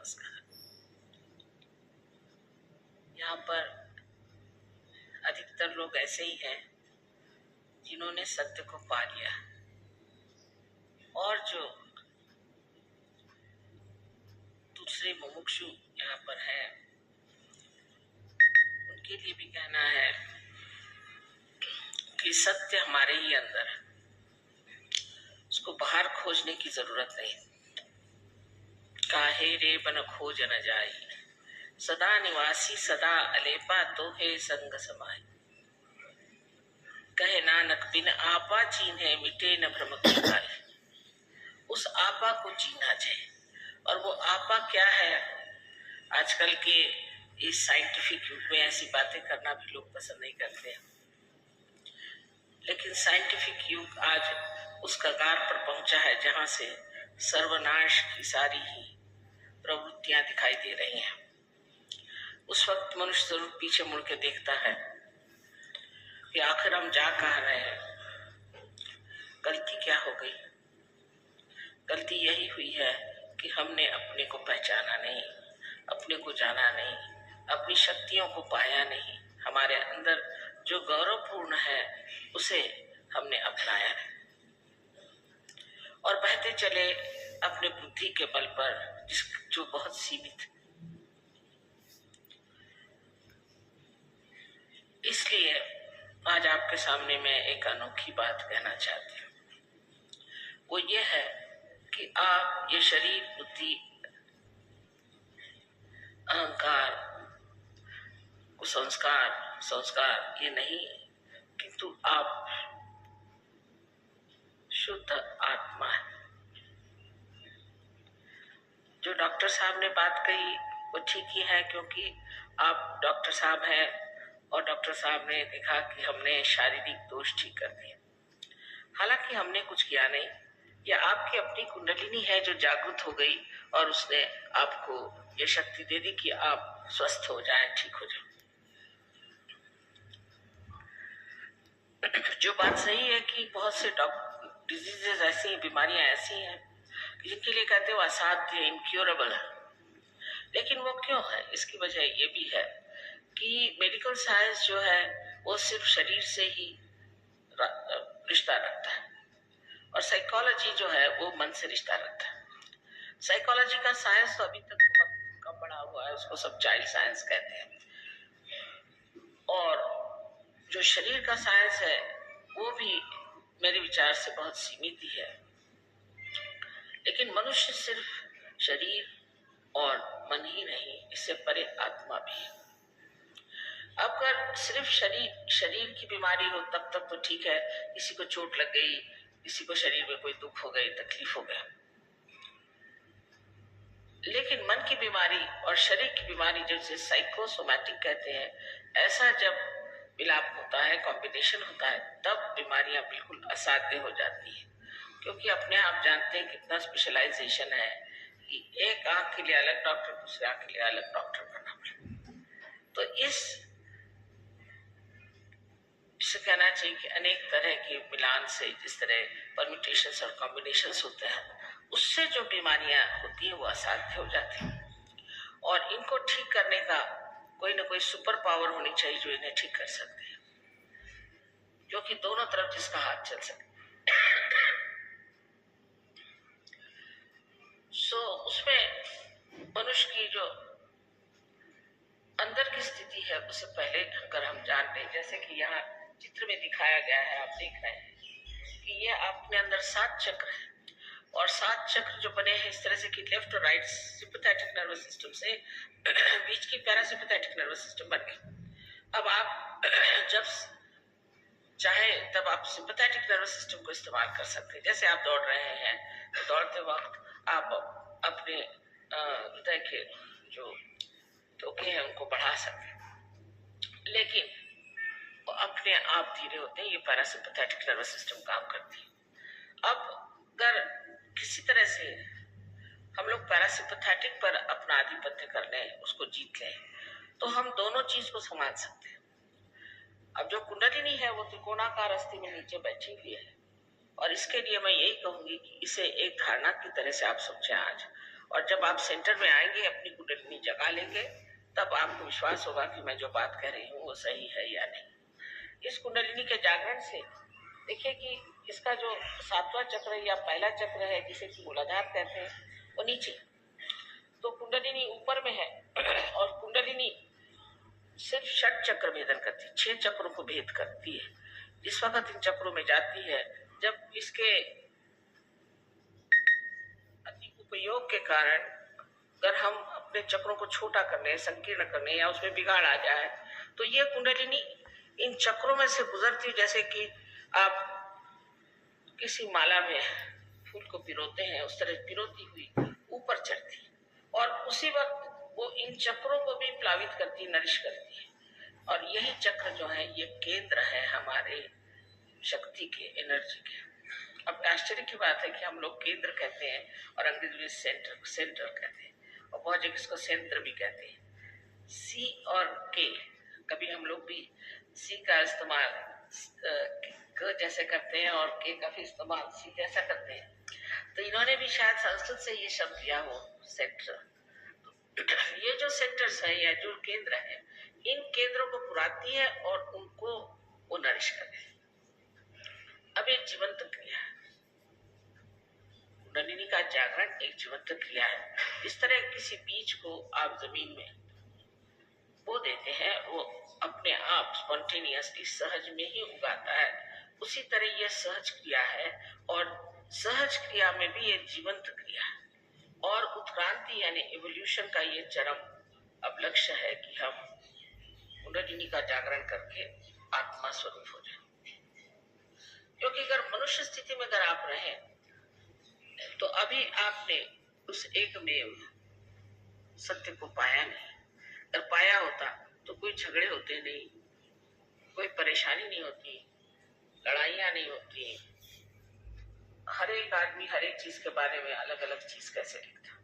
नमस्कार। यहाँ पर अधिकतर लोग ऐसे ही हैं जिन्होंने सत्य को पा लिया, और जो दूसरे मुमुक्षु यहाँ पर हैं उनके लिए भी कहना है कि सत्य हमारे ही अंदर है, उसको बाहर खोजने की जरूरत नहीं। काहे रे बन खोज न जाई, सदा निवासी सदा अलेपा तो है संग समाई। कहे नानक बिन आपा चीन्हे मिटे न भ्रम की काई। उस आपा को जीना चाहिए, और वो आपा क्या है? आजकल के इस साइंटिफिक युग में ऐसी बातें करना भी लोग पसंद नहीं करते हैं, लेकिन साइंटिफिक युग आज उस कगार पर पहुंचा है जहां से सर्वनाश की सारी ही प्रवृत्तियां दिखाई दे रही हैं। उस वक्त मनुष्य जरूर पीछे मुड़ के देखता है कि आखिर हम जा कहाँ रहे हैं, गलती क्या हो गई। गलती यही हुई है कि हमने अपने को पहचाना नहीं, अपने को जाना नहीं, अपनी शक्तियों को पाया नहीं, हमारे अंदर जो गौरवपूर्ण है उसे हमने अपनाया है, और बहते चले अपने बुद्धि के बल पर जो बहुत सीमित है। इसलिए आज आपके सामने मैं एक अनोखी बात कहना चाहती हूँ। वो ये है कि आप ये शरीर, बुद्धि, अहंकार, संस्कार ये नहीं, किंतु आप शुद्ध आत्मा है। जो डॉक्टर साहब ने बात कही वो ठीक ही है, क्योंकि आप डॉक्टर साहब हैं और डॉक्टर साहब ने देखा कि हमने शारीरिक दोष ठीक कर दिए। हालांकि हमने कुछ किया नहीं, यह आपकी अपनी कुंडलिनी है जो जागृत हो गई और उसने आपको ये शक्ति दे दी कि आप स्वस्थ हो जाएं, ठीक हो जाएं। जो बात सही है कि बहुत से डिजीजेस ऐसी हैं, बीमारियां ऐसी हैं जिनके लिए कहते हो असाध्य, इनक्योरेबल है। लेकिन वो क्यों है? इसकी वजह ये भी है कि मेडिकल साइंस जो है वो सिर्फ शरीर से ही रिश्ता रखता है, और साइकोलॉजी जो है वो मन से रिश्ता रखता है। साइकोलॉजी का साइंस तो अभी तक बहुत कम बढ़ा हुआ है, उसको सब चाइल्ड साइंस कहते हैं, और जो शरीर का साइंस है वो भी मेरे विचार से बहुत सीमित ही है। लेकिन मनुष्य सिर्फ शरीर और मन ही नहीं, इससे परे आत्मा भी है। अगर सिर्फ शरीर की बीमारी हो तब तक तो ठीक है, किसी को चोट लग गई, किसी को शरीर में कोई दुख हो गई, तकलीफ हो गया। लेकिन मन की बीमारी और शरीर की बीमारी जिसे साइकोसोमैटिक कहते हैं, ऐसा जब मिलाप होता है, कॉम्बिनेशन होता है, तब बीमारियां बिल्कुल असाध्य हो जाती है। क्योंकि अपने आप जानते हैं कितना स्पेशलाइजेशन है कि एक आंख के लिए अलग डॉक्टर, दूसरे आंख के लिए अलग डॉक्टर करना पड़े। तो इसे कहना चाहिए कि अनेक तरह के मिलान से, जिस तरह परम्यूटेशंस और कॉम्बिनेशंस होते हैं, उससे जो बीमारियां होती है वो असाध्य हो जाती है। और इनको ठीक करने का कोई ना कोई सुपर पावर होनी चाहिए जो इन्हें ठीक कर सकती है, जो कि दोनों तरफ जिसका हाथ चल सके। उसमें मनुष्य की जो अंदर की स्थिति है उसे पहले अगर हम जान लें, जैसे कि यहाँ चित्र में दिखाया गया है, आप देख रहे हैं कि ये अपने अंदर 7 चक्र है, और 7 चक्र जो बने हैं इस तरह से कि लेफ्ट और राइट सिंपैथेटिक नर्वस सिस्टम से बीच की पैरासिम्पैथेटिक नर्वस सिस्टम बन गई। अब आप जब चाहे तब आप सिंपैथेटिक नर्वस सिस्टम को इस्तेमाल कर सकते हैं। जैसे आप दौड़ रहे हैं तो दौड़ते वक्त आप अपने हृदय के जो धोखे हैं उनको बढ़ा सकते हैं, लेकिन वो अपने आप धीरे होते हैं। ये पैरासिम्पैथेटिक नर्वस सिस्टम काम करती है। अब अगर किसी तरह से हम लोग पैरासिम्पैथेटिक पर अपना आधिपत्य कर लें, उसको जीत लें, तो हम दोनों चीज को संभाल सकते हैं। अब जो कुंडलिनी है वो त्रिकोणाकार अस्थि में नीचे बैठी हुई है, और इसके लिए मैं यही कहूंगी कि इसे एक धारणा की तरह से आप सोचें आज, और जब आप सेंटर में आएंगे, अपनी कुंडलिनी जगा लेंगे, तब आपको विश्वास होगा कि मैं जो बात कह रही हूँ वो सही है या नहीं। इस कुंडलिनी के जागरण से देखिए कि इसका जो सातवां चक्र या पहला चक्र है, जिसे कि मूलाधार कहते हैं, वो नीचे, तो कुंडलिनी ऊपर में है। और कुंडलिनी सिर्फ षट चक्र भेदन करती है, 6 चक्रों को भेद करती है। जिस वक्त इन चक्रों में जाती है, जब इसके अति उपयोग के कारण अगर हम अपने चक्रों को छोटा करने, संकीर्ण करने या उसमें बिगाड़ आ जाए, तो ये कुंडलिनी इन चक्रों में से गुजरती है। जैसे कि आप किसी माला में फूल को पिरोते हैं, उस तरह पिरोती हुई ऊपर चढ़ती, और उसी वक्त वो इन चक्रों को भी प्लावित करती, नरिश करती है। और यही चक्र जो है, ये केंद्र है हमारे शक्ति के, एनर्जी के। अब आश्चर्य की बात है कि हम लोग केंद्र कहते हैं और अंग्रेजी में सेंटर कहते हैं, और बहुत जगह इसको सेंटर भी कहते हैं। सी और के, कभी हम लोग भी सी का इस्तेमाल क जैसे करते हैं और के का भी इस्तेमाल सी जैसा करते हैं। तो इन्होंने भी शायद संस्कृत से ये शब्द लिया हो, सेंटर। ये जो सेंटर्स है या जो केंद्र है, इन केंद्रों को पुराती है और उनको वो नरिश करते हैं। अब एक जीवंत क्रिया है, कुंडलिनी का जागरण एक जीवंत क्रिया है। इस तरह किसी बीज को आप जमीन में बो देते हैं, वो अपने आप स्पॉन्टेनियसली सहज में ही उगाता है। उसी तरह यह सहज क्रिया है, और सहज क्रिया में भी ये जीवंत क्रिया है। और उत्क्रांति यानी एवोल्यूशन का ये चरम अब लक्ष्य है कि हम कुंडलिनी का जागरण करके आत्मा स्वरूप हो जाए। क्योंकि अगर मनुष्य स्थिति में अगर आप रहें, तो अभी आपने उस एकमेव सत्य को पाया नहीं। अगर पाया होता तो कोई झगड़े होते नहीं, कोई परेशानी नहीं होती, लड़ाइयां नहीं होती, हर एक आदमी हर एक चीज के बारे में अलग अलग चीज कैसे लिखता।